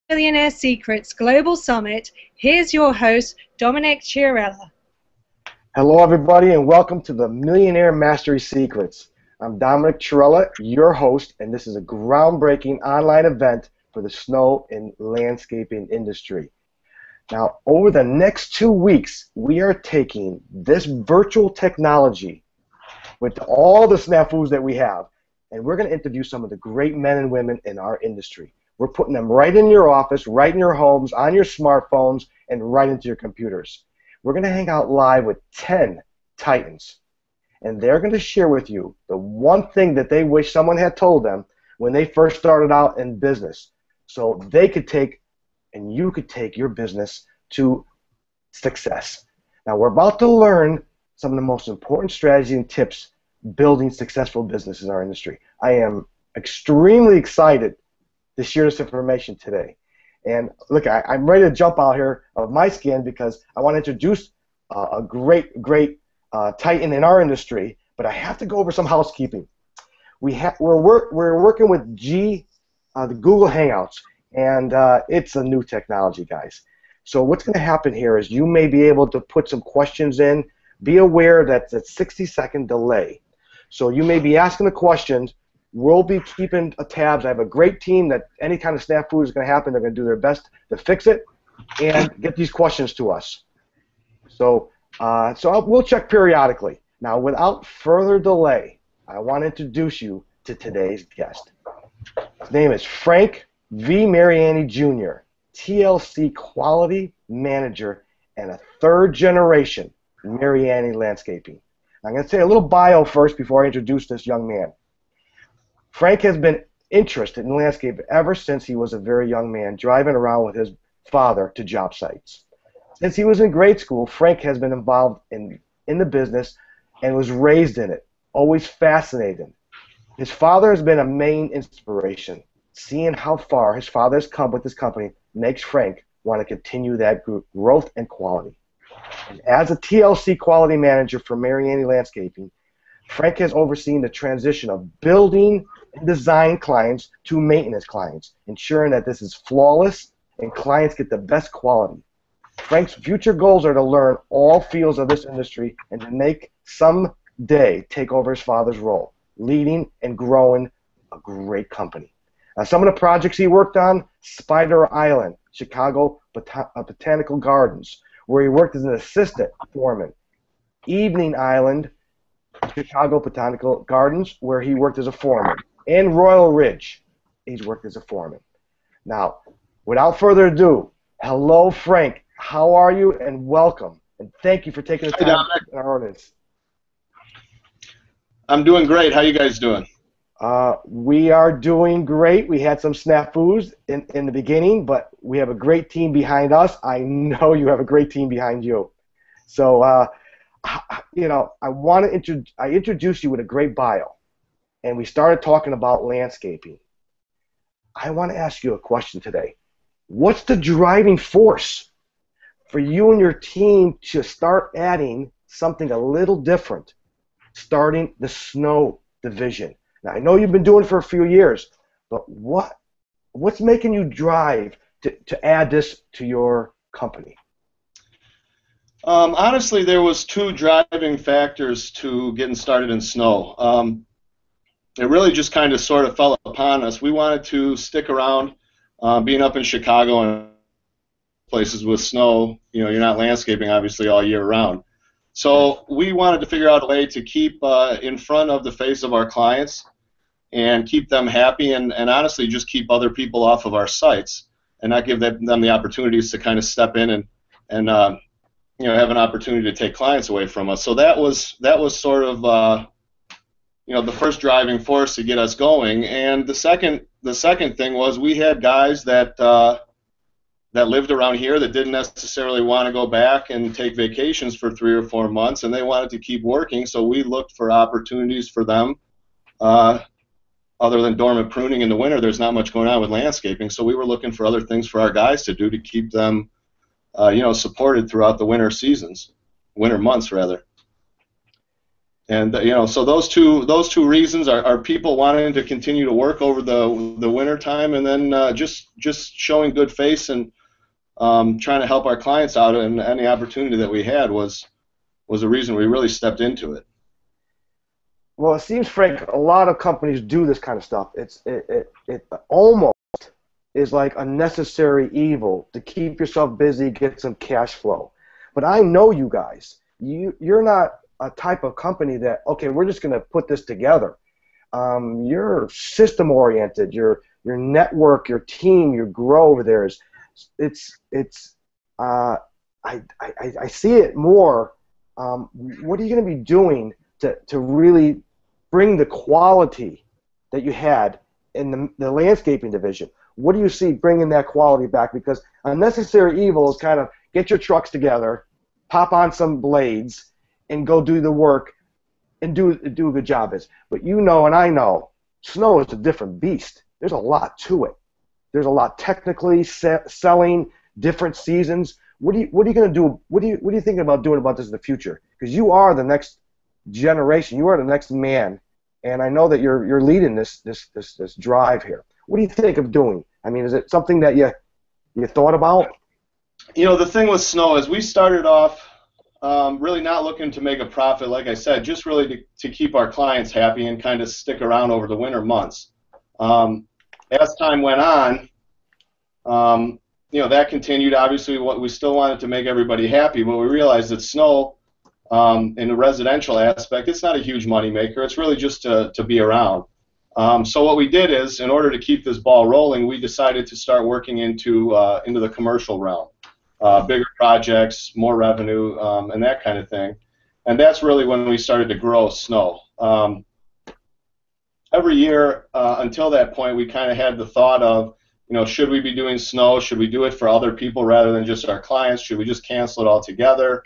Millionaire Secrets Global Summit. Here's your host, Dominic Chiarella. Hello, everybody, and welcome to the Millionaire Mastery Secrets. I'm Dominic Chiarella, your host, and this is a groundbreaking online event for the snow and landscaping industry. Now, over the next 2 weeks, we are taking this virtual technology with all the snafus that we have, and we're going to interview some of the great men and women in our industry. We're putting them right in your office, right in your homes, on your smartphones, and right into your computers. We're going to hang out live with 10 titans, and they're going to share with you the one thing that they wish someone had told them when they first started out in business, so they could take and you could take your business to success. Now, we're about to learn some of the most important strategies and tips building successful businesses in our industry. I am extremely excited to share this information today. And look, I'm ready to jump out here of my skin because I want to introduce a great titan in our industry, but I have to go over some housekeeping. We're working with the Google Hangouts, and it's a new technology, guys. So what's going to happen here is you may be able to put some questions in. Be aware that it's a 60-second delay. So you may be asking the questions. We'll be keeping tabs. I have a great team that any kind of snafu is going to happen, they're going to do their best to fix it and get these questions to us. So, we'll check periodically. Now, without further delay, I want to introduce you to today's guest. His name is Frank Mariani Jr., TLC Quality Manager and a third-generation Mariani Landscaping. I'm going to say a little bio first before I introduce this young man. Frank has been interested in landscape ever since he was a very young man, driving around with his father to job sites. Since he was in grade school, Frank has been involved in the business and was raised in it, always fascinated. His father has been a main inspiration. Seeing how far his father has come with this company makes Frank want to continue that growth and quality. And as a TLC quality manager for Mariani Landscaping, Frank has overseen the transition of building and design clients to maintenance clients, ensuring that this is flawless and clients get the best quality. Frank's future goals are to learn all fields of this industry and to make someday take over his father's role, leading and growing a great company. Some of the projects he worked on: Spider Island, Chicago Botanical Gardens, where he worked as an assistant foreman; Evening Island, Chicago Botanical Gardens, where he worked as a foreman; and Royal Ridge, he's worked as a foreman. Now, without further ado, hello, Frank. How are you? And welcome. And thank you for taking the time in our audience. I'm doing great. How you guys doing? We are doing great. We had some snafus in the beginning, but we have a great team behind us. I know you have a great team behind you. So, I introduced you with a great bio, and we started talking about landscaping. I want to ask you a question today. What's the driving force for you and your team to start adding something a little different, starting the snow division? Now, I know you've been doing it for a few years, but what's making you drive to add this to your company? Honestly, there was two driving factors to getting started in snow. It really just kind of sort of fell upon us. We wanted to stick around. Being up in Chicago and places with snow, you're not landscaping obviously all year round. So we wanted to figure out a way to keep in front of the face of our clients and keep them happy, and honestly just keep other people off of our sites and not give them the opportunities to kind of step in and have an opportunity to take clients away from us. So that was sort of the first driving force to get us going. And the second thing was we had guys that lived around here that didn't necessarily want to go back and take vacations for 3 or 4 months, and they wanted to keep working. So we looked for opportunities for them. Other than dormant pruning in the winter, there's not much going on with landscaping. So we were looking for other things for our guys to do to keep them supported throughout the winter seasons, winter months rather. And so those two reasons are people wanting to continue to work over the winter time, and then just showing good face and trying to help our clients out, and any opportunity that we had was a reason we really stepped into it. Well, it seems, Frank, a lot of companies do this kind of stuff. It almost is like a necessary evil to keep yourself busy, get some cash flow. But I know you guys. You're not a type of company that, okay, we're just going to put this together. You're system oriented. Your network, your team, your grow over there is I see it more. What are you going to be doing to really bring the quality that you had in the landscaping division? What do you see bringing that quality back? Because unnecessary evil is kind of get your trucks together, pop on some blades, and go do the work and do a good job. But you know and I know, snow is a different beast. There's a lot to it. There's a lot technically, selling, different seasons. What are you going to do? What are you thinking about doing about this in the future? Because you are the next generation. You are the next man, and I know that you're leading this drive here. What do you think of doing? I mean, is it something that you thought about? The thing with snow is we started off really not looking to make a profit, like I said, just really to keep our clients happy and kind of stick around over the winter months. As time went on, that continued. Obviously, we still wanted to make everybody happy, but we realized that snow, in the residential aspect, it's not a huge money maker. It's really just to be around. So what we did is, in order to keep this ball rolling, we decided to start working into the commercial realm, bigger projects, more revenue, and that kind of thing. And that's really when we started to grow snow. Every year until that point, we kind of had the thought of, should we be doing snow? Should we do it for other people rather than just our clients? Should we just cancel it altogether?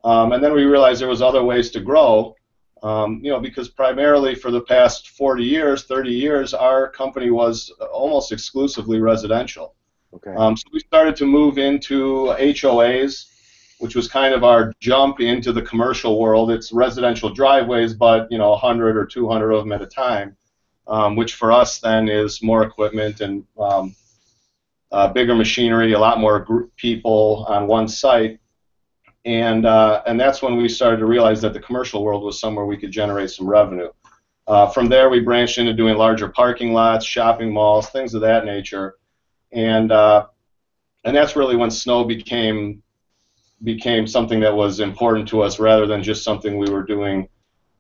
And then we realized there was other ways to grow, because primarily for the past 40 years, 30 years, our company was almost exclusively residential. Okay. So we started to move into HOAs, which was kind of our jump into the commercial world. It's residential driveways, but 100 or 200 of them at a time, which for us then is more equipment and bigger machinery, a lot more people on one site, and that's when we started to realize that the commercial world was somewhere we could generate some revenue. From there, we branched into doing larger parking lots, shopping malls, things of that nature, and that's really when snow became something that was important to us rather than just something we were doing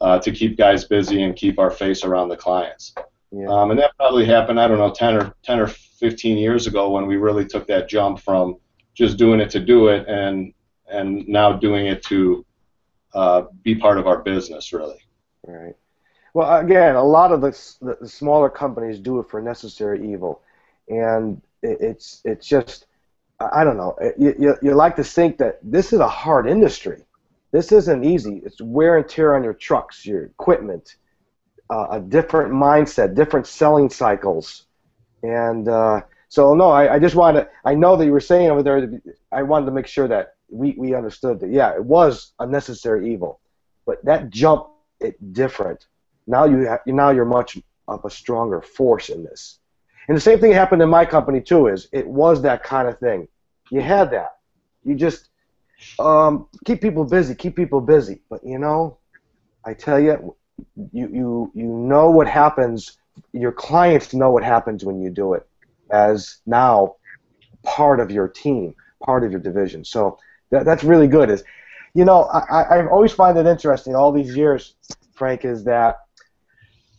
to keep guys busy and keep our face around the clients. Yeah. And that probably happened, I don't know, 10 or 15 years ago when we really took that jump from just doing it to do it and now doing it to be part of our business, really. Right. Well, again, a lot of the smaller companies do it for necessary evil, and it's just, I don't know. You like to think that this is a hard industry. This isn't easy. It's wear and tear on your trucks, your equipment, a different mindset, different selling cycles, and so no, I just wanted to, I know that you were saying over there, I wanted to make sure that we understood that, yeah, it was a necessary evil, but that jump, it different. Now you're much of a stronger force in this. And the same thing happened in my company too. It was that kind of thing. You had that. You just keep people busy. But I tell you, you know what happens. Your clients know what happens when you do it as now part of your team, part of your division. So that's really good. I always find it interesting all these years, Frank, is that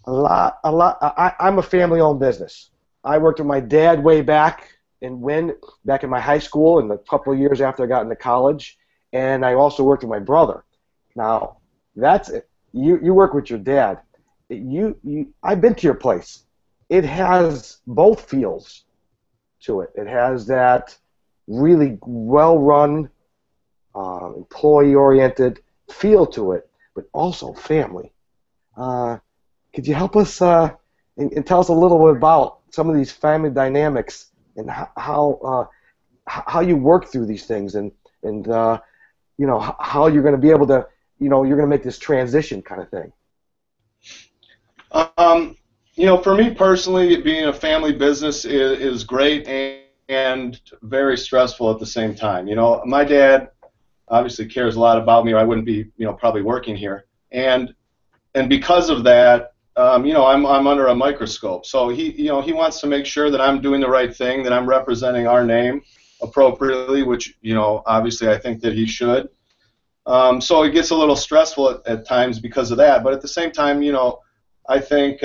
I'm a family-owned business. I worked with my dad way back in my high school and a couple of years after I got into college, and I also worked with my brother. Now, that's it. You work with your dad. I've been to your place. It has both feels to it. It has that really well-run, employee-oriented feel to it, but also family. Could you help us and tell us a little bit about some of these family dynamics and how you work through these things and how you're going to be able to you're going to make this transition kind of thing? For me personally, being a family business is great and very stressful at the same time. My dad obviously cares a lot about me, or I wouldn't be, probably working here. And because of that, I'm under a microscope. So he wants to make sure that I'm doing the right thing, that I'm representing our name appropriately, which, obviously I think that he should. So it gets a little stressful at times because of that. But at the same time, I think,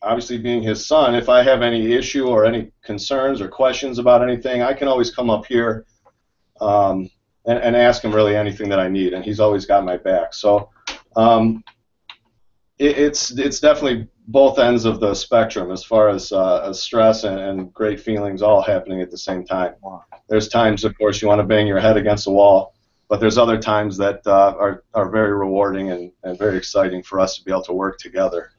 obviously being his son, if I have any issue or any concerns or questions about anything, I can always come up here and ask him really anything that I need, and he's always got my back. So it's definitely both ends of the spectrum as far as stress and great feelings all happening at the same time. Wow. There's times, of course, you want to bang your head against the wall, but there's other times that are very rewarding and very exciting for us to be able to work together.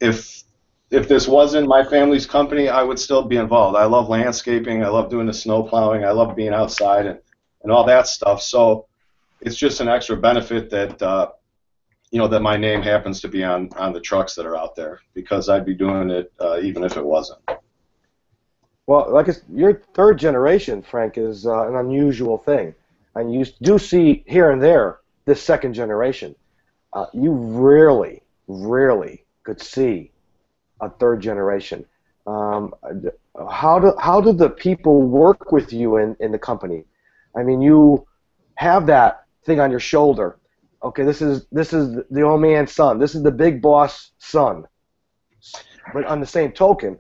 If this wasn't my family's company, I would still be involved. I love landscaping. I love doing the snow plowing. I love being outside and all that stuff. So it's just an extra benefit that that my name happens to be on the trucks that are out there, because I'd be doing it even if it wasn't. Well, your third generation, Frank, is an unusual thing. And you do see here and there this second generation. You rarely could see a third generation. How do the people work with you in the company? I mean, you have that thing on your shoulder. Okay, this is the old man's son. This is the big boss son. But on the same token,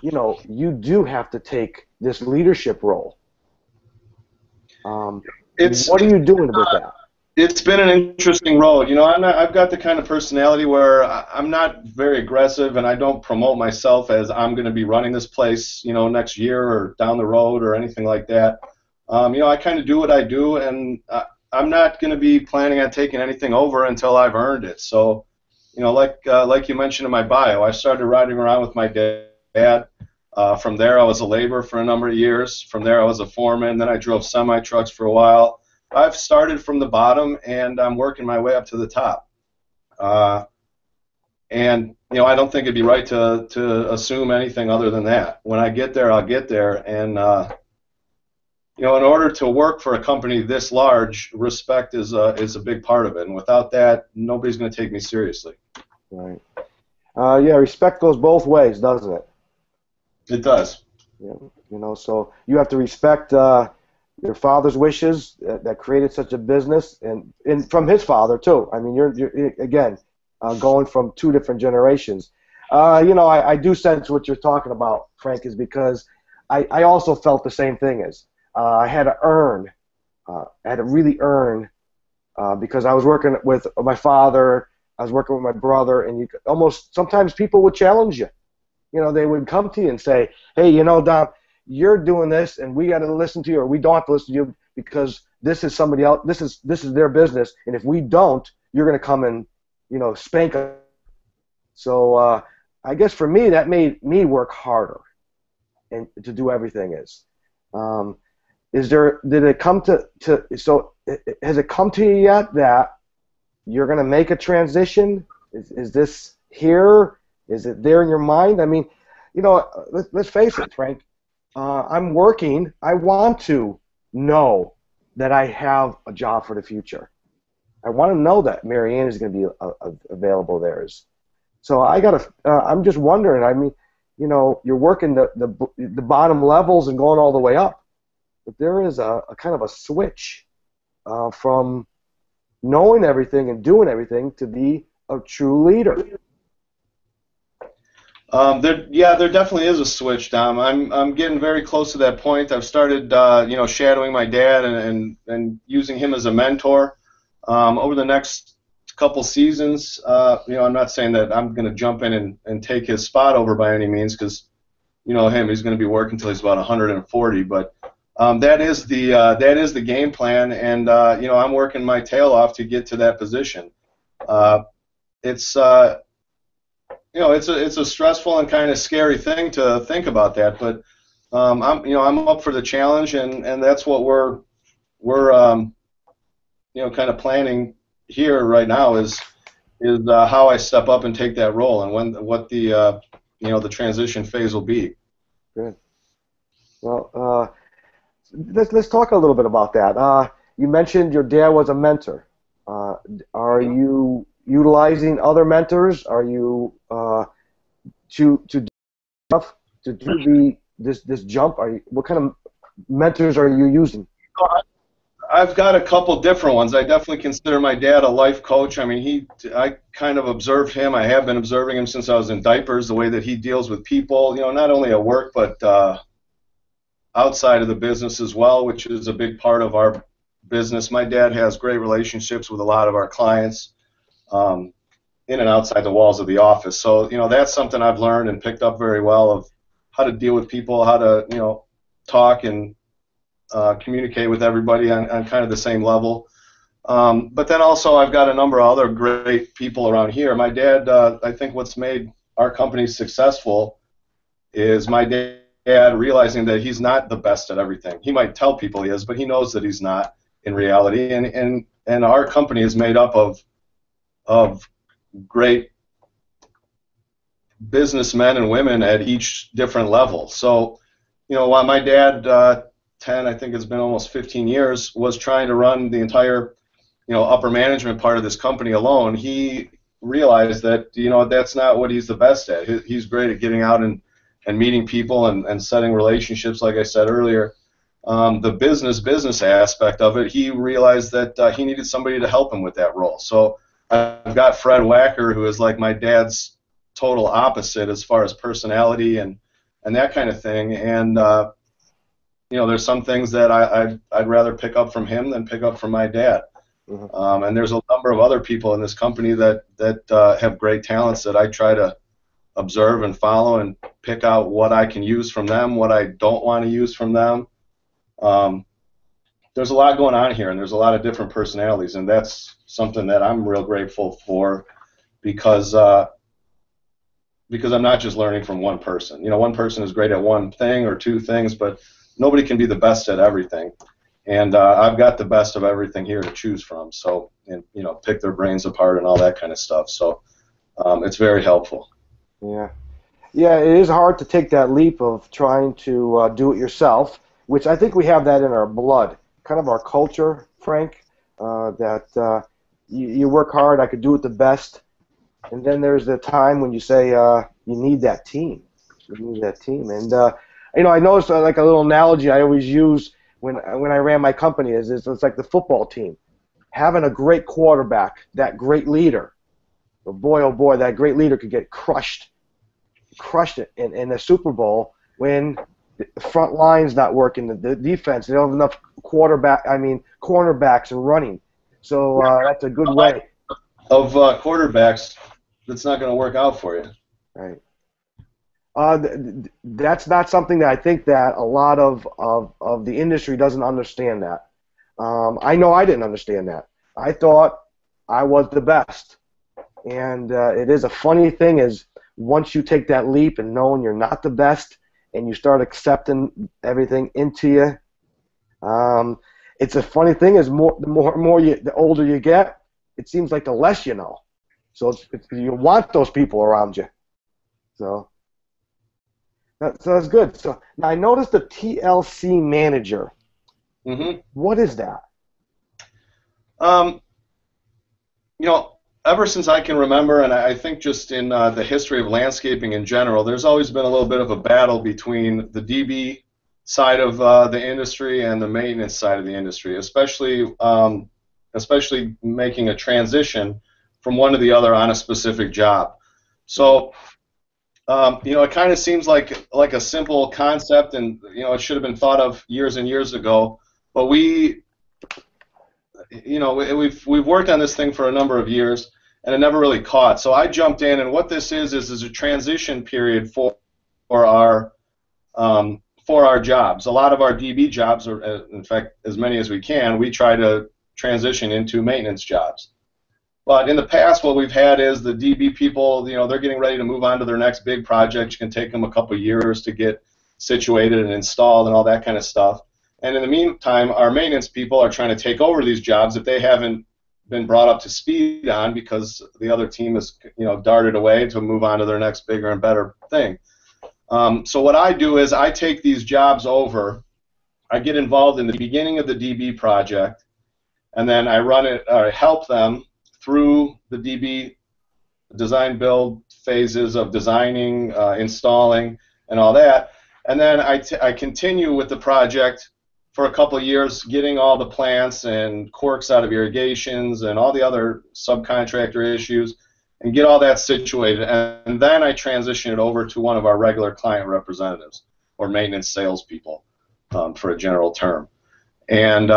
you do have to take this leadership role. What are you doing about that? It's been an interesting road. I've got the kind of personality where I'm not very aggressive, and I don't promote myself as I'm going to be running this place, next year or down the road or anything like that. I kind of do what I do, and I'm not going to be planning on taking anything over until I've earned it. So, like you mentioned in my bio, I started riding around with my dad. From there, I was a laborer for a number of years. From there, I was a foreman. Then I drove semi-trucks for a while. I've started from the bottom, and I'm working my way up to the top. And I don't think it'd be right to assume anything other than that. When I get there, I'll get there. And in order to work for a company this large, respect is a big part of it. And without that, nobody's going to take me seriously. Right. Yeah, respect goes both ways, doesn't it? It does. Yeah. So you have to respect your father's wishes that created such a business, and from his father too. I mean, you're again going from two different generations. I do sense what you're talking about, Frank, is because I also felt the same thing as I had to earn, really earn, because I was working with my father, I was working with my brother, and sometimes people would challenge you. They would come to you and say, hey, Dom, you're doing this, and we got to listen to you, or we don't have to listen to you because this is somebody else. This is their business, and if we don't, you're going to come and spank us. So I guess for me, that made me work harder, and to do everything did it come to so has it come to you yet that you're going to make a transition? Is this here? Is it there in your mind? I mean, let's face it, Frank. I'm working. I want to know that I have a job for the future. I want to know that Marianne is going to be available there. So I'm just wondering. I mean, you're working the bottom levels and going all the way up, but there is a kind of a switch from knowing everything and doing everything to be a true leader. There definitely is a switch, Dom. I'm getting very close to that point. I've started, shadowing my dad and using him as a mentor. Over the next couple seasons, I'm not saying that I'm going to jump in and take his spot over by any means, because, him, he's going to be working until he's about 140. But that is the game plan, and I'm working my tail off to get to that position. It's a stressful and kind of scary thing to think about that, but I'm up for the challenge, and that's what we're kind of planning here right now is how I step up and take that role, and what the transition phase will be. Good. Well, let's talk a little bit about that. You mentioned your dad was a mentor. Are you utilizing other mentors? Are you to do this jump? What kind of mentors are you using? I've got a couple different ones. I definitely consider my dad a life coach. I mean, I kind of observed him. I have been observing him since I was in diapers, the way that he deals with people, not only at work, but outside of the business as well, which is a big part of our business. My dad has great relationships with a lot of our clients in and outside the walls of the office. So, that's something I've learned and picked up very well, of how to deal with people, how to, talk and communicate with everybody on kind of the same level. But then also I've got a number of other great people around here. My dad, I think what's made our company successful is my dad realizing that he's not the best at everything. He might tell people he is, but he knows that he's not in reality. And our company is made up of great businessmen and women at each different level. So, while my dad, I think it's been almost 15 years, was trying to run the entire, upper management part of this company alone, he realized that, that's not what he's the best at. He's great at getting out and meeting people and setting relationships, like I said earlier. The business aspect of it, he realized that he needed somebody to help him with that role. So I've got Fred Wacker, who is like my dad's total opposite as far as personality and that kind of thing. And there's some things that I'd rather pick up from him than pick up from my dad. Mm-hmm. And there's a number of other people in this company that have great talents that I try to observe and follow and pick out what I can use from them, what I don't want to use from them. There's a lot going on here, and there's a lot of different personalities, and that's something that I'm real grateful for, because I'm not just learning from one person. One person is great at one thing or two things, but nobody can be the best at everything. And I've got the best of everything here to choose from. So, and pick their brains apart and all that kind of stuff. So it's very helpful. Yeah. Yeah, it is hard to take that leap of trying to do it yourself, which I think we have that in our blood, kind of our culture, Frank, that you work hard, I could do it the best, and then there's the time when you say you need that team. You need that team. And, I noticed like a little analogy I always use when I ran my company is it's like the football team. Having a great quarterback, that great leader, oh boy, that great leader could get crushed in the Super Bowl when the front line's not working, the defense, they don't have enough cornerbacks and running. So that's a good way. Of quarterbacks, that's not going to work out for you. Right. That's not something that I think that a lot of the industry doesn't understand that. I know I didn't understand that. I thought I was the best. And it is a funny thing is once you take that leap and knowing you're not the best and you start accepting everything into you, it's a funny thing is the older you get, it seems like the less you know. So you want those people around you. So that's good. So now I noticed the TLC manager. Mm-hmm. What is that? Ever since I can remember, and I think just in the history of landscaping in general, there's always been a little bit of a battle between the DB side of the industry and the maintenance side of the industry, especially making a transition from one to the other on a specific job. So, it kind of seems like a simple concept, and it should have been thought of years and years ago. But we've worked on this thing for a number of years, and it never really caught. So I jumped in, and what this is a transition period for our jobs. A lot of our DB jobs, or in fact, as many as we can, we try to transition into maintenance jobs. But in the past, what we've had is the DB people, they're getting ready to move on to their next big project. It can take them a couple of years to get situated and installed and all that kind of stuff. And in the meantime, our maintenance people are trying to take over these jobs that they haven't been brought up to speed on because the other team has, darted away to move on to their next bigger and better thing. So what I do is I take these jobs over. I get involved in the beginning of the DB project, and then I run it, or help them through the DB design build phases of designing, installing, and all that. And then I continue with the project for a couple of years, getting all the plants and corks out of irrigations and all the other subcontractor issues, and get all that situated. And then I transition it over to one of our regular client representatives or maintenance salespeople, for a general term. And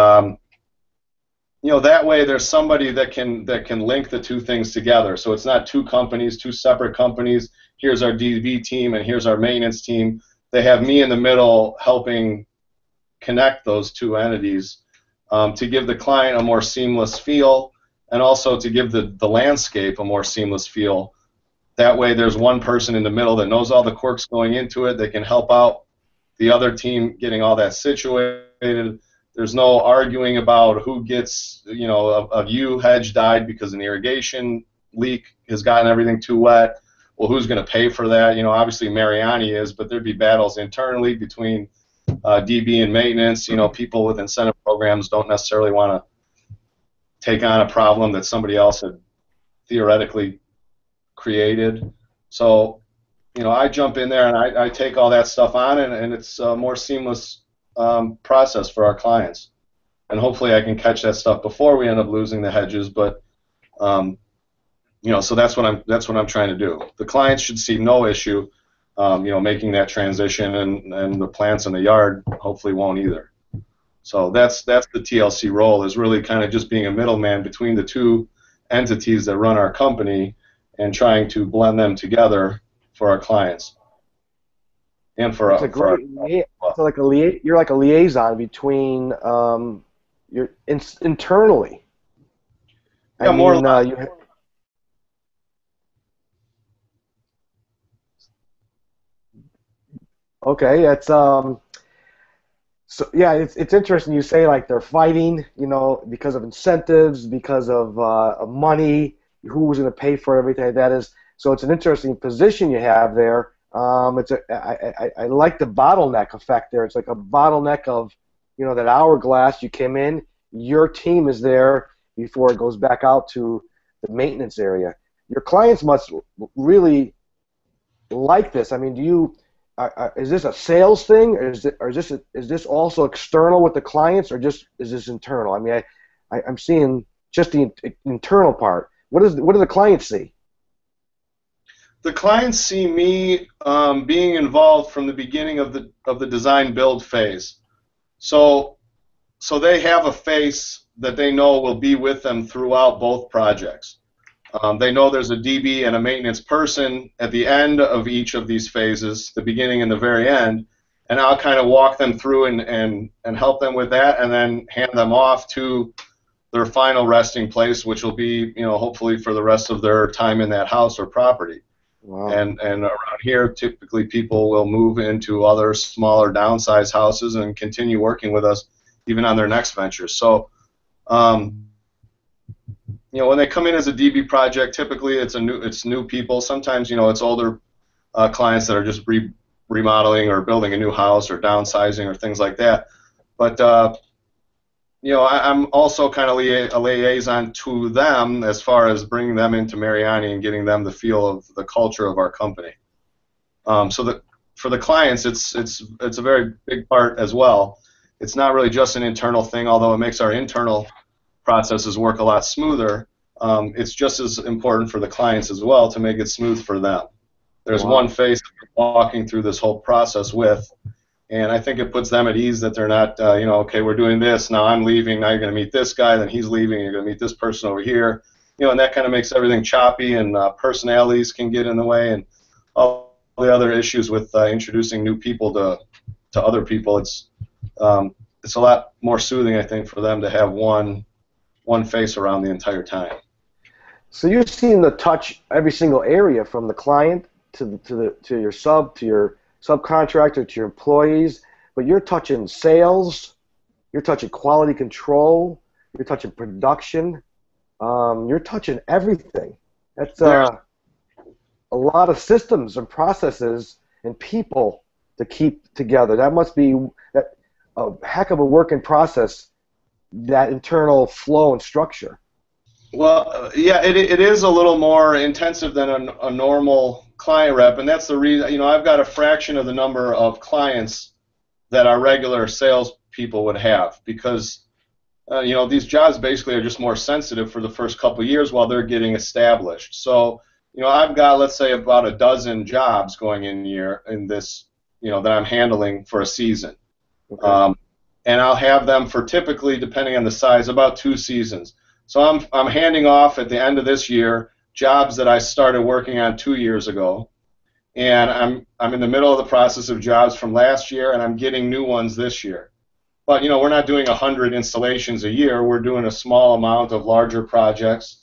that way there's somebody that can link the two things together. So it's not two companies, two separate companies. Here's our DB team and here's our maintenance team. They have me in the middle helping connect those two entities, to give the client a more seamless feel, and also to give the landscape a more seamless feel. That way there's one person in the middle that knows all the quirks going into it. They can help out the other team getting all that situated. There's no arguing about who gets, a view hedge died because an irrigation leak has gotten everything too wet. Well, who's going to pay for that? Obviously Mariani is, but there'd be battles internally between DB and maintenance. People with incentive programs don't necessarily want to take on a problem that somebody else had theoretically created. So, I jump in there and I take all that stuff on, and it's a more seamless process for our clients. And hopefully I can catch that stuff before we end up losing the hedges. But so that's what I'm trying to do. The clients should see no issue, making that transition, and the plants in the yard hopefully won't either. So that's the TLC role, is really kind of just being a middleman between the two entities that run our company and trying to blend them together for our clients and for you're like a liaison between internally. Yeah, more or less. Okay, that's so yeah, it's interesting. You say like they're fighting, because of incentives, because of money, who's going to pay for everything. That is, so it's an interesting position you have there. I like the bottleneck effect there. It's like a bottleneck of, that hourglass. You came in, your team is there before it goes back out to the maintenance area. Your clients must really like this. I mean, is this a sales thing, or is this also external with the clients, or just is this internal? I mean, I'm seeing just the internal part. What do the clients see? The clients see me being involved from the beginning of the design build phase. So they have a face that they know will be with them throughout both projects. They know there's a DB and a maintenance person at the end of each of these phases, the beginning and the very end, and I'll kind of walk them through and help them with that, and then hand them off to their final resting place, which will be, hopefully for the rest of their time in that house or property. Wow. And around here, typically people will move into other smaller downsized houses and continue working with us even on their next venture. So, when they come in as a DB project, typically it's new people. Sometimes, it's older clients that are just remodeling or building a new house or downsizing or things like that. But I'm also kind of a liaison to them as far as bringing them into Mariani and getting them the feel of the culture of our company. So for the clients, it's a very big part as well. It's not really just an internal thing, although it makes our internal processes work a lot smoother. It's just as important for the clients as well to make it smooth for them. There's one face that we're walking through this whole process with, and I think it puts them at ease that they're not, okay, we're doing this, now I'm leaving, now you're going to meet this guy, then he's leaving, you're going to meet this person over here. And that kind of makes everything choppy, and personalities can get in the way, and all the other issues with introducing new people to other people. It's a lot more soothing, I think, for them to have one face around the entire time. So you're seeing the touch every single area, from the client to your subcontractor to your employees, but you're touching sales, you're touching quality control, you're touching production, you're touching everything. That's a lot of systems and processes and people to keep together. That must be a heck of a working process, that internal flow and structure. Well, yeah, it is a little more intensive than a normal client rep, and that's the reason. You know, I've got a fraction of the number of clients that our regular salespeople would have, because you know, these jobs basically are just more sensitive for the first couple of years while they're getting established. So, you know, I've got, let's say, about a dozen jobs going in this, you know, that I'm handling for a season. Okay. And I'll have them for, typically, depending on the size, about 2 seasons. So I'm handing off at the end of this year jobs that I started working on 2 years ago, and I'm in the middle of the process of jobs from last year, and I'm getting new ones this year. But, you know, we're not doing 100 installations a year. We're doing a small amount of larger projects,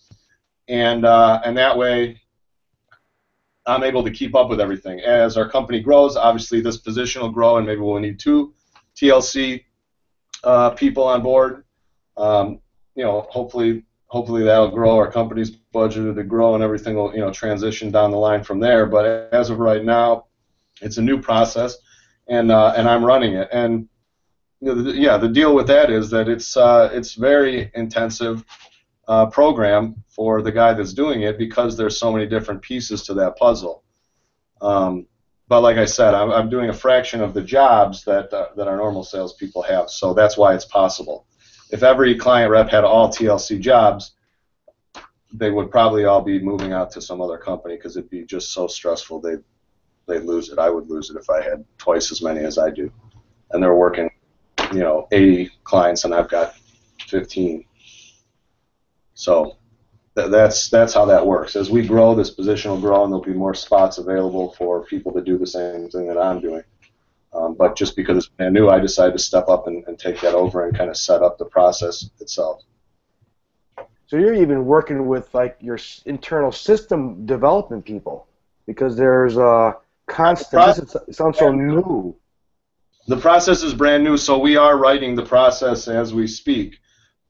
and that way I'm able to keep up with everything. As our company grows, obviously this position will grow, and maybe we'll need 2 TLC people on board. You know, hopefully that'll grow. Our company's budgeted to grow, and everything will, you know, transition down the line from there. But as of right now, it's a new process, and I'm running it. And you know, yeah, the deal with that is that it's very intensive program for the guy that's doing it, because there's so many different pieces to that puzzle. But like I said, I'm doing a fraction of the jobs that our normal salespeople have, so that's why it's possible. If every client rep had all TLC jobs, they would probably all be moving out to some other company, because it'd be just so stressful. They'd lose it. I would lose it if I had twice as many as I do, and they're working, you know, 80 clients, and I've got 15. So that's how that works. As we grow, this position will grow, and there'll be more spots available for people to do the same thing that I'm doing. But just because it's brand new, I decided to step up and take that over and kind of set up the process itself. So you're even working with, like, your internal system development people, because there's a constant. It sounds so new. The process is brand new, so we are writing the process as we speak.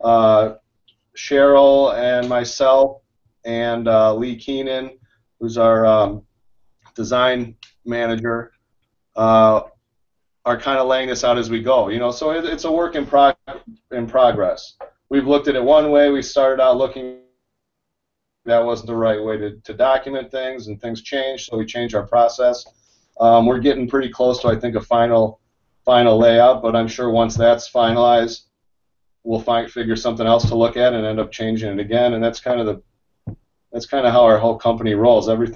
Cheryl and myself and Lee Keenan, who's our design manager, are kind of laying this out as we go. You know, so it's a work in progress. We've looked at it one way. We started out looking, that wasn't the right way to document things, and things changed, so we changed our process. We're getting pretty close to, I think, a final layout, but I'm sure once that's finalized, we'll figure something else to look at and end up changing it again. And that's kind of how our whole company rolls. Every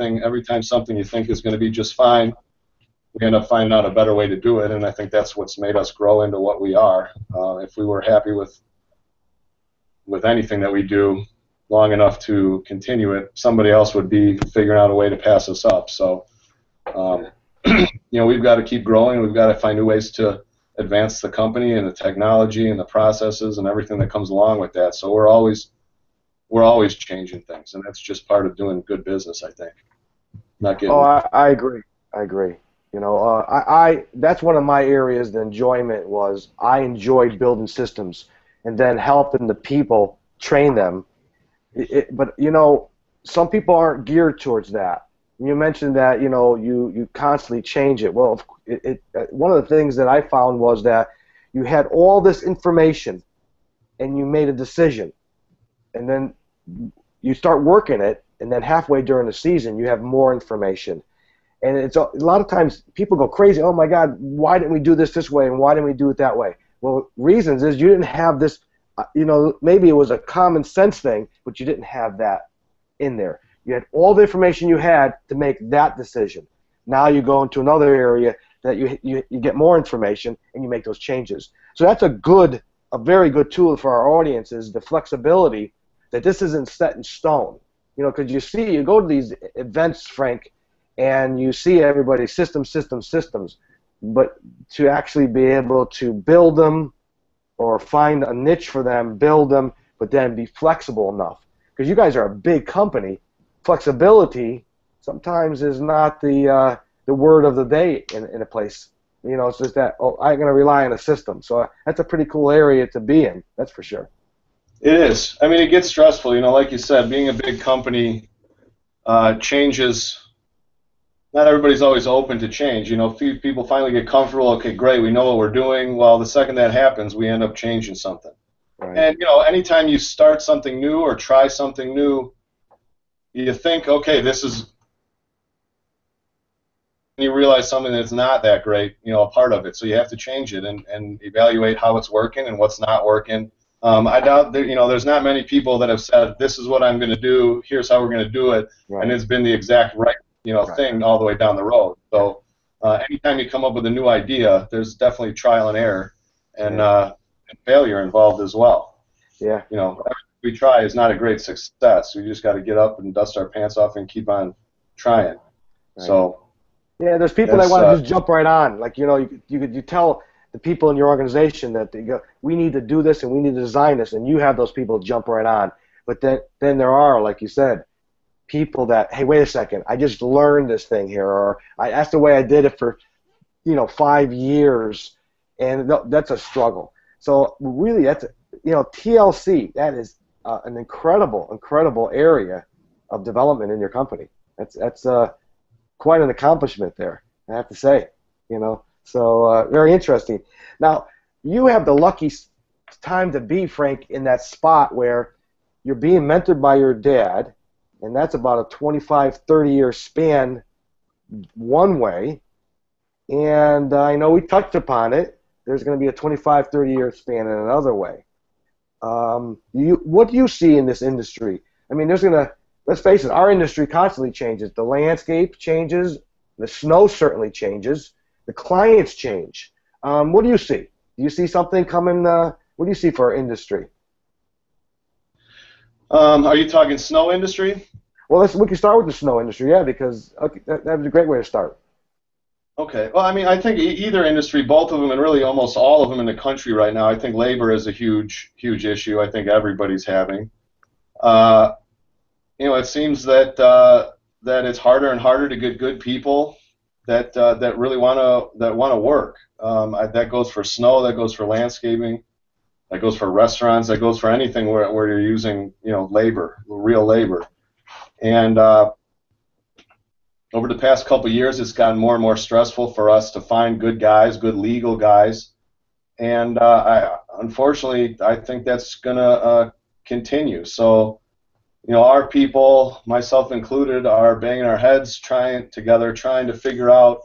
time something you think is going to be just fine, we end up finding out a better way to do it, and I think that's what's made us grow into what we are. If we were happy with anything that we do long enough to continue it, somebody else would be figuring out a way to pass us up. So, you know, we've got to keep growing. We've got to find new ways to advance the company and the technology and the processes and everything that comes along with that. So we're always changing things, and that's just part of doing good business, I think. Not getting. Oh, I agree. I agree. You know, that's one of my areas. The enjoyment was, I enjoyed building systems and then helping the people train them. But you know, some people aren't geared towards that. You mentioned that, you know, you constantly change it. Well, one of the things that I found was that you had all this information, and you made a decision, and then you start working it, and then halfway during the season you have more information. And it's a lot of times people go crazy. Oh my God, why didn't we do this way, and why didn't we do it that way? Well, reasons is you didn't have this. You know, maybe it was a common sense thing, but you didn't have that in there. You had all the information you had to make that decision. Now you go into another area that you get more information, and you make those changes. So that's a very good tool for our audience, is the flexibility, that this isn't set in stone. You know, because you go to these events, Frank, and you see everybody systems, but to actually be able to build them or find a niche for them, build them, but then be flexible enough. Because you guys are a big company. Flexibility sometimes is not the word of the day in a place You know, it's just that, oh, I'm going to rely on a system. So that's a pretty cool area to be in, that's for sure. It is. I mean, it gets stressful. You know, like you said, being a big company changes. Not everybody's always open to change. You know, few people finally get comfortable. Okay, great, we know what we're doing. Well, the second that happens, we end up changing something. Right. And, you know, anytime you start something new or try something new, you think, okay, this is, and you realize something that's not that great, you know, a part of it. So you have to change it and evaluate how it's working and what's not working. I doubt that, you know, there's not many people that have said, this is what I'm going to do, here's how we're going to do it, Right. and it's been the exact right, you know, Right. thing all the way down the road. So anytime you come up with a new idea, there's definitely trial and error and failure involved as well. Yeah. You know, everything we try is not a great success. We just got to get up and dust our pants off and keep on trying. Right. So. Yeah, there's people that want to just jump right on. Like, you know, you tell the people in your organization that they go, we need to do this and we need to design this, and you have those people jump right on. But then there are, like you said, people that, hey, wait a second, I just learned this thing here, or that's the way I did it for, you know, 5 years, and that's a struggle. So really, that's, you know, TLC, that is an incredible area of development in your company. That's quite an accomplishment there, I have to say, you know. So very interesting. Now, you have the lucky time to be, Frank, in that spot where you're being mentored by your dad, and that's about a 25, 30-year span one way. And I know we touched upon it. There's going to be a 25, 30-year span in another way. What do you see in this industry? I mean, there's going to, let's face it, our industry constantly changes. The landscape changes. The snow certainly changes. The clients change. What do you see? Do you see something coming? What do you see for our industry? Are you talking snow industry? Well, we can start with the snow industry, yeah, because that was a great way to start. Okay. Well, I mean, I think either industry, both of them, and really almost all of them in the country right now, I think labor is a huge issue. I think everybody's having. You know, it seems that that it's harder and harder to get good people that really want to work. That goes for snow, that goes for landscaping, that goes for restaurants, that goes for anything where you're using, you know, labor, real labor. And over the past couple of years, it's gotten more and more stressful for us to find good guys, good legal guys. And unfortunately, I think that's going to continue. So, you know, our people, myself included, are banging our heads trying to figure out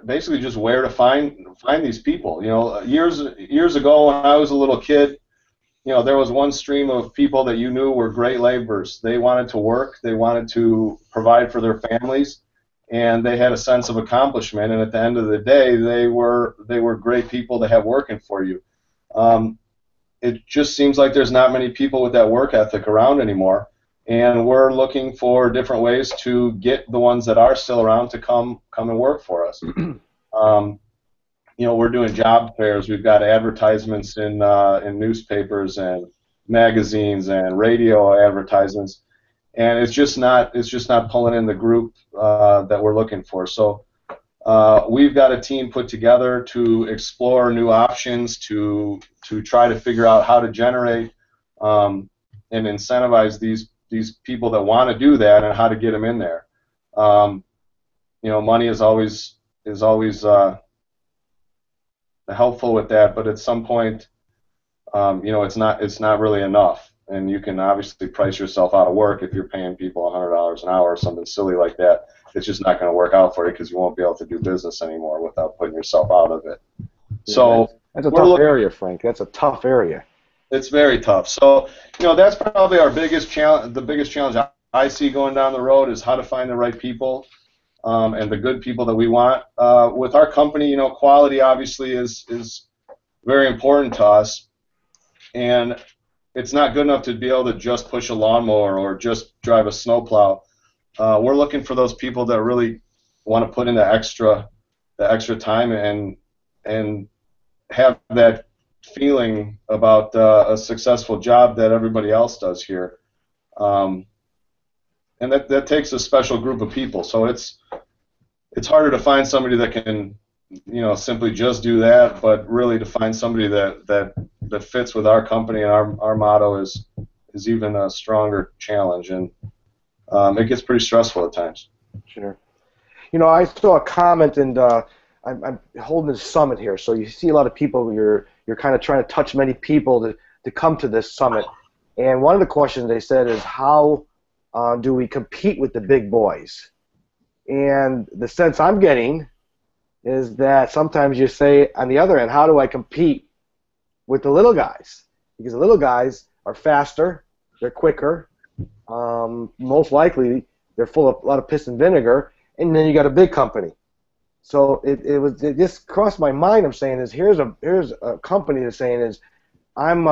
basically just where to find these people. You know, years ago when I was a little kid, you know, there was one stream of people that you knew were great laborers. They wanted to work, they wanted to provide for their families, and they had a sense of accomplishment. And at the end of the day, they were great people to have working for you. It just seems like there's not many people with that work ethic around anymore, and we're looking for different ways to get the ones that are still around to come and work for us. You know, we're doing job fairs. We've got advertisements in newspapers and magazines and radio advertisements, and it's just not pulling in the group that we're looking for. So we've got a team put together to explore new options, to try to figure out how to generate and incentivize these people that want to do that, and how to get them in there. You know, money is always helpful with that, but at some point, you know, it's not really enough. And you can obviously price yourself out of work if you're paying people $100 an hour or something silly like that. It's just not going to work out for you, because you won't be able to do business anymore without putting yourself out of it. Yeah, So that's a tough area, Frank. That's a tough area. It's very tough. So, you know, that's probably our biggest challenge. The biggest challenge I see going down the road is how to find the right people and the good people that we want. With our company, you know, quality obviously is very important to us, and it's not good enough to be able to just push a lawnmower or just drive a snowplow. We're looking for those people that really want to put in the extra time and have that feeling about a successful job that everybody else does here, and that takes a special group of people. So it's it's harder to find somebody that can, simply just do that, but really to find somebody that fits with our company and our motto is even a stronger challenge, and it gets pretty stressful at times. Sure. I saw a comment, and I'm holding this summit here, so you see a lot of people. You're kind of trying to touch many people to come to this summit, and one of the questions they said is, how do we compete with the big boys? And the sense I'm getting is that sometimes you say, on the other end, how do I compete with the little guys? Because the little guys are faster, they're quicker, most likely they're full of a lot of piss and vinegar, and then you got a big company. So it just crossed my mind. I'm saying is here's a company that's saying is don't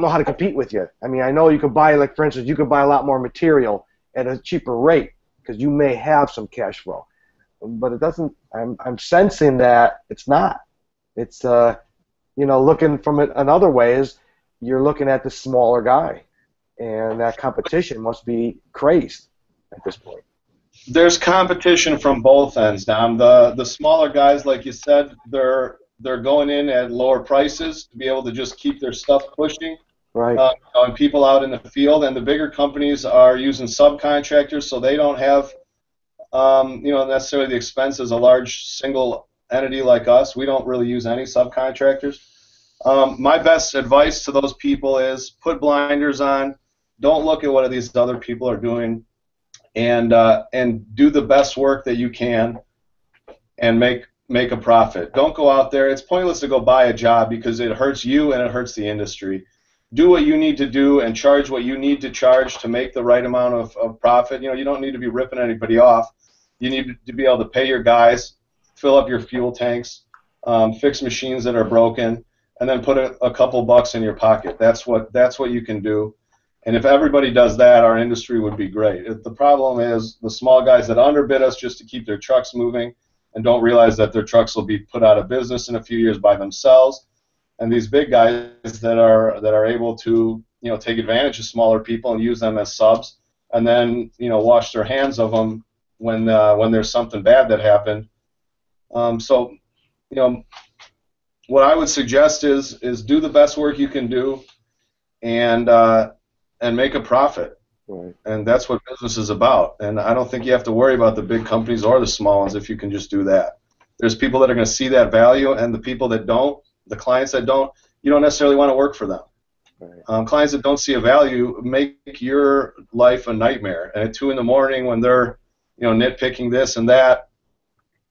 know how to compete with you. I mean, I know you could buy, like for instance, you could buy a lot more material at a cheaper rate because you may have some cash flow, but it doesn't. I'm sensing that it's not. It's looking from it another way is you're looking at the smaller guy, and that competition must be crazed at this point. There's competition from both ends, Dom. The smaller guys, like you said, they're going in at lower prices to be able to just keep their stuff pushing. Right. And people out in the field, and the bigger companies are using subcontractors, so they don't have necessarily the expense as a large single entity like us. We don't really use any subcontractors. My best advice to those people is put blinders on. Don't look at what these other people are doing, and do the best work that you can, and make a profit. Don't go out there. It's pointless to go buy a job because it hurts you and it hurts the industry. Do what you need to do and charge what you need to charge to make the right amount of profit. You don't need to be ripping anybody off. You need to be able to pay your guys, fill up your fuel tanks, fix machines that are broken, and then put a couple bucks in your pocket. That's what you can do. And if everybody does that, our industry would be great. The problem is the small guys that underbid us just to keep their trucks moving and don't realize that their trucks will be put out of business in a few years by themselves. And these big guys that are able to take advantage of smaller people and use them as subs, and then wash their hands of them when there's something bad that happened. So what I would suggest is do the best work you can do, and make a profit. Right. And that's what business is about. And I don't think you have to worry about the big companies or the small ones if you can just do that. There's people that are going to see that value, and the people that don't, the clients that don't, you don't necessarily want to work for them. Right. Clients that don't see a value make your life a nightmare. And at 2 in the morning when they're nitpicking this and that,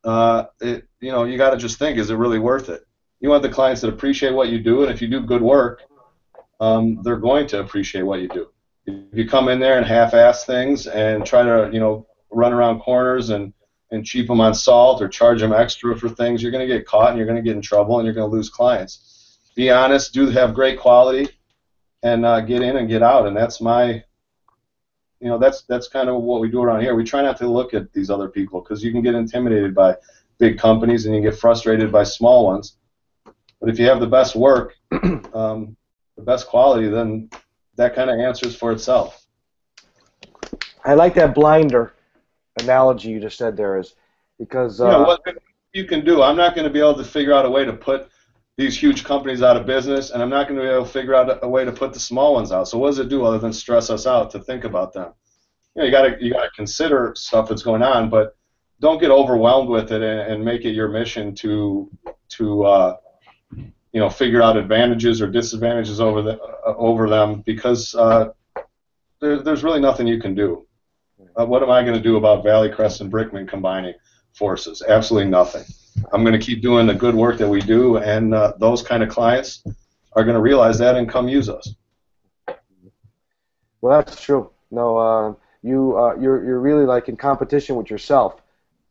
you got to just think, is it really worth it? You want the clients that appreciate what you do, and if you do good work, they're going to appreciate what you do. If you come in there and half-ass things and try to run around corners and cheap them on salt or charge them extra for things, you're going to get caught and you're going to get in trouble and you're going to lose clients. Be honest, do have great quality, and get in and get out. And that's that's kind of what we do around here. We try not to look at these other people because you can get intimidated by big companies and you get frustrated by small ones. But if you have the best work, the best quality, then that kind of answers for itself. I like that blinder analogy you just said there, is because what you can do. I'm not going to be able to figure out a way to put these huge companies out of business, and I'm not going to be able to figure out a way to put the small ones out. So what does it do other than stress us out to think about them? You got to consider stuff that's going on, but don't get overwhelmed with it and make it your mission to figure out advantages or disadvantages over them, because there's really nothing you can do. What am I going to do about Valley Crest and Brickman combining forces? Absolutely nothing. I'm going to keep doing the good work that we do, and those kind of clients are going to realize that and come use us. Well, that's true. No, you're really like in competition with yourself.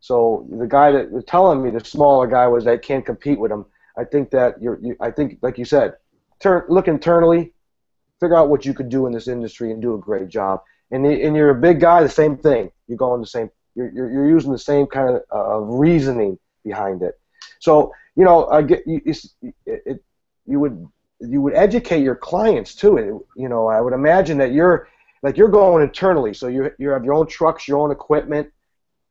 So the guy that was telling me, the smaller guy, was that can't compete with him. I think that I think, like you said, look internally, figure out what you could do in this industry, and do a great job. And you're a big guy, the same thing. You're going the same. You're using the same kind of reasoning behind it. So you would educate your clients too. I would imagine that you're going internally. So you have your own trucks, your own equipment,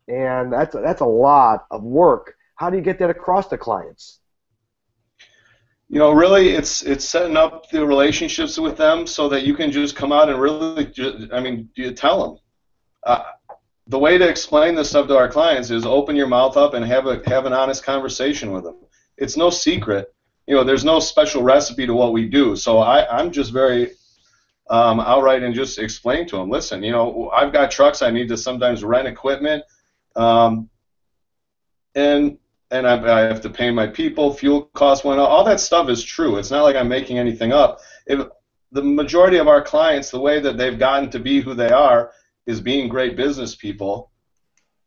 and that's a lot of work. How do you get that across to clients? You know, really, it's setting up the relationships with them so that you can just come out and really, I mean, you tell them. The way to explain this stuff to our clients is open your mouth up and have an honest conversation with them. It's no secret. You know, there's no special recipe to what we do. So I'm just very outright and just explain to them, listen, you know, I've got trucks. I need to sometimes rent equipment, and I have to pay my people. Fuel costs went up. All that stuff is true. It's not like I'm making anything up. The majority of our clients, the way that they've gotten to be who they are is being great business people.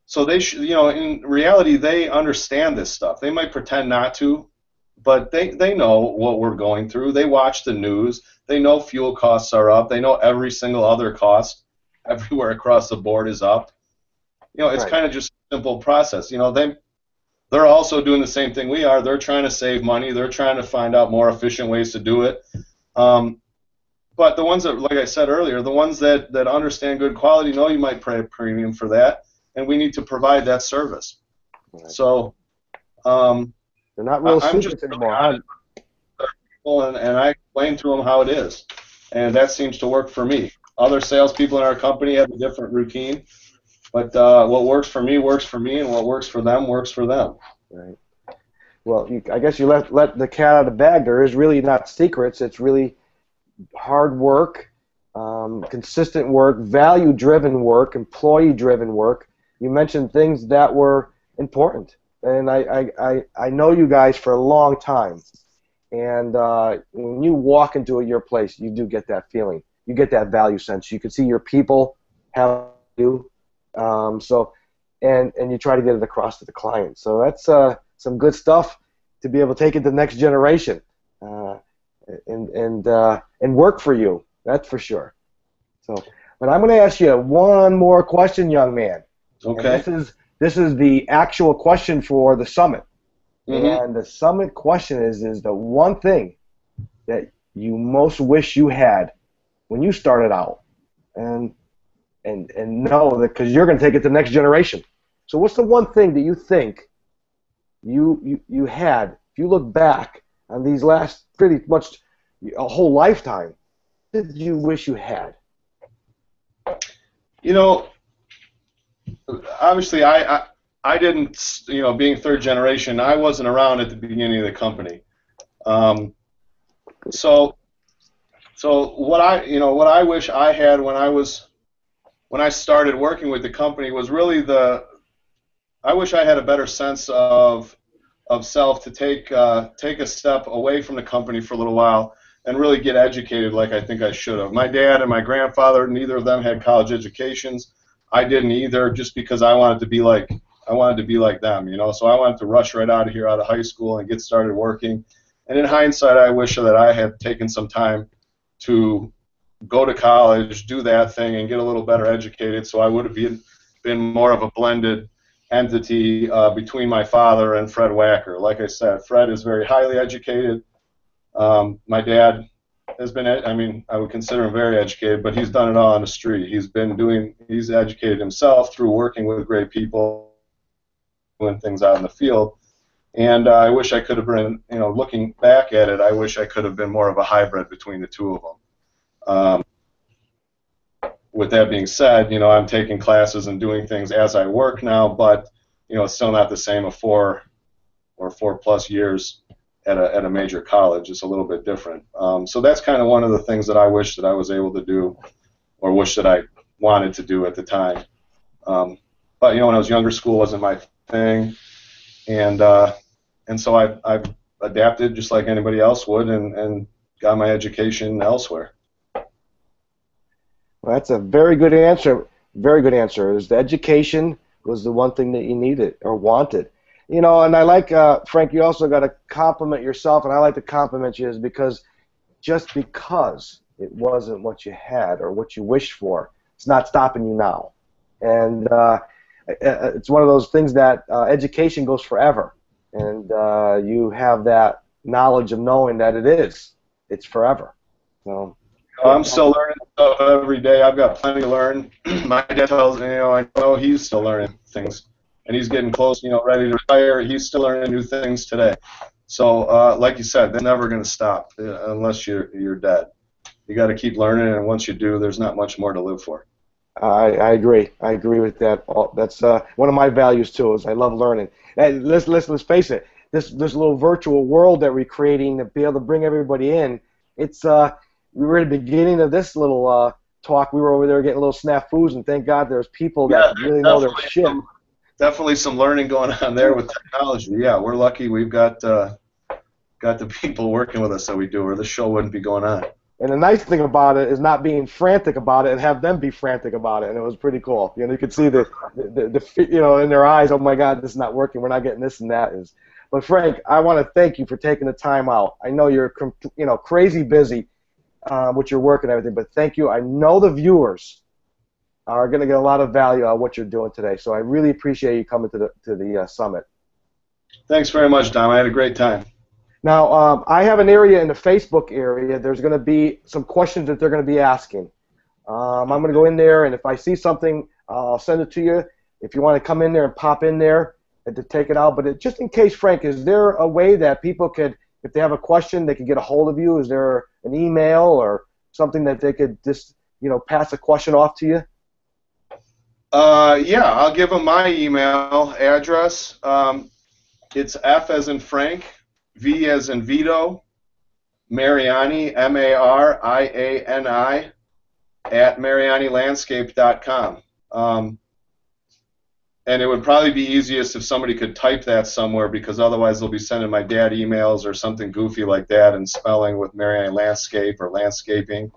So they you know, in reality, they understand this stuff. They might pretend not to, but they know what we're going through. They watch the news. They know fuel costs are up. They know every single other cost everywhere across the board is up. You know, it's Right. kind of just a simple process. You know, they're also doing the same thing we are. They're trying to save money. They're trying to find out more efficient ways to do it. But the ones that, like I said earlier, the ones that understand good quality know you might pay a premium for that, and we need to provide that service. Right. So They're not real I'm secrets just anymore. and I explain to them how it is, and that seems to work for me. Other salespeople in our company have a different routine, but what works for me, and what works for them works for them. Right. Well, I guess you let the cat out of the bag. There is really not secrets. It's really hard work, consistent work, value-driven work, employee-driven work. You mentioned things that were important, and I know you guys for a long time. And when you walk into your place, you do get that feeling. You get that value sense. You can see your people have you. And you try to get it across to the client. So that's some good stuff to be able to take it to the next generation and work for you. That's for sure. So, but I'm going to ask you one more question, young man. Okay. And this is the actual question for the summit. Mm-hmm. And the summit question is the one thing that you most wish you had when you started out, and know that, because you're going to take it to the next generation. So what's the one thing that you think you had, if you look back on these last pretty much a whole lifetime, what did you wish you had? You know, obviously I didn't, you know, being third generation, I wasn't around at the beginning of the company. So what I wish I had when I started working with the company was really I wish I had a better sense of self to take a step away from the company for a little while and really get educated like I think I should have. My dad and my grandfather, neither of them had college educations. I didn't either, just because I wanted to be like them, you know. So I wanted to rush right out of high school and get started working. And in hindsight, I wish that I had taken some time to go to college, do that thing, and get a little better educated, so I would have been more of a blended entity between my father and Fred Wacker. Like I said, Fred is very highly educated. My dad has been, I would consider him very educated, but he's done it all on the street. He's educated himself through working with great people, doing things out in the field. And I wish I could have been, you know, looking back at it, I wish I could have been more of a hybrid between the two of them. With that being said, you know, I'm taking classes and doing things as I work now, but, you know, it's still not the same of 4 or 4+ years at a major college. It's a little bit different. So that's kind of one of the things that I wish that I was able to do, or wish that I wanted to do at the time. But, you know, when I was younger, school wasn't my thing, and so I've adapted just like anybody else would, and got my education elsewhere. Well, that's a very good answer. Very good answer. Is the education was the one thing that you needed or wanted. You know, and I like, Frank, you also got to compliment yourself, and I like to compliment you, is because just because it wasn't what you had or what you wished for, it's not stopping you now. And it's one of those things that education goes forever, and you have that knowledge of knowing that it's forever. So I'm still learning. up every day. I've got plenty to learn. My dad tells me, I know he's still learning things, and he's getting close, ready to retire. He's still learning new things today. So, like you said, they're never going to stop unless you're dead. You got to keep learning, and once you do, there's not much more to live for. I agree. I agree with that. That's one of my values too. Is I love learning. And let's face it. This little virtual world that we're creating to be able to bring everybody in. It's we were at the beginning of this little talk. We were over there getting little snafus, and thank God there's people that really know their shit. Definitely some learning going on there with technology. Yeah, we're lucky. We've got the people working with us that we do, or the show wouldn't be going on. And the nice thing about it is not being frantic about it and have them be frantic about it, and it was pretty cool. You could see the in their eyes, oh my God, this is not working. We're not getting this and that. But Frank, I want to thank you for taking the time out. I know you're crazy busy with your work and everything, but thank you. I know the viewers are going to get a lot of value out of what you're doing today, so I really appreciate you coming to the summit. Thanks very much, Dom. I had a great time. Now, I have an area in the Facebook area. There's going to be some questions that they're going to be asking. I'm going to go in there, and if I see something, I'll send it to you. If you want to come in there and pop in there and to take it out. But just in case, Frank, is there a way that people could, if they have a question, they can get a hold of you? Is there an email or something that they could just, pass a question off to you? Yeah, I'll give them my email address. It's F as in Frank, V as in Vito, Mariani, Mariani, @MarianiLandscape.com. And it would probably be easiest if somebody could type that somewhere, because otherwise they'll be sending my dad emails or something goofy like that and spelling with Mariani Landscape or landscaping.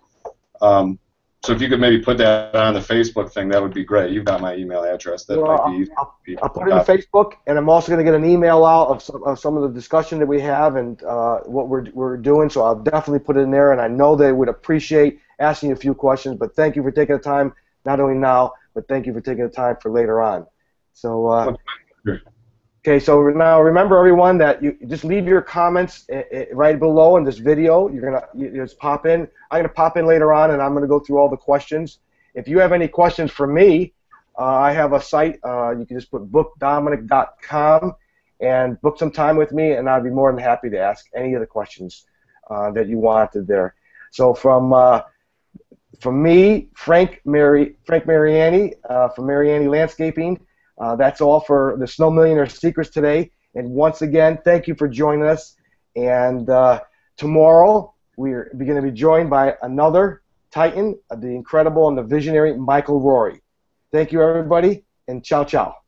So if you could maybe put that on the Facebook thing, that would be great. You've got my email address. That might be easy. I'll put it on Facebook, and I'm also going to get an email out of some of the discussion that we have and what we're doing. So I'll definitely put it in there, and I know they would appreciate asking you a few questions. But thank you for taking the time, not only now, but thank you for taking the time for later on. So. Okay, so now remember, everyone, that you just leave your comments right below in this video. You just pop in. I'm gonna pop in later on, and I'm gonna go through all the questions. If you have any questions for me, I have a site. You can just put bookdominic.com and book some time with me, and I'd be more than happy to ask any of the questions that you wanted there. So from me, Frank Mariani from Mariani Landscaping. That's all for the Snow Millionaire Secrets today. And once again, thank you for joining us. And tomorrow, we're going to be joined by another Titan, the incredible and the visionary Michael Rory. Thank you, everybody, and ciao, ciao.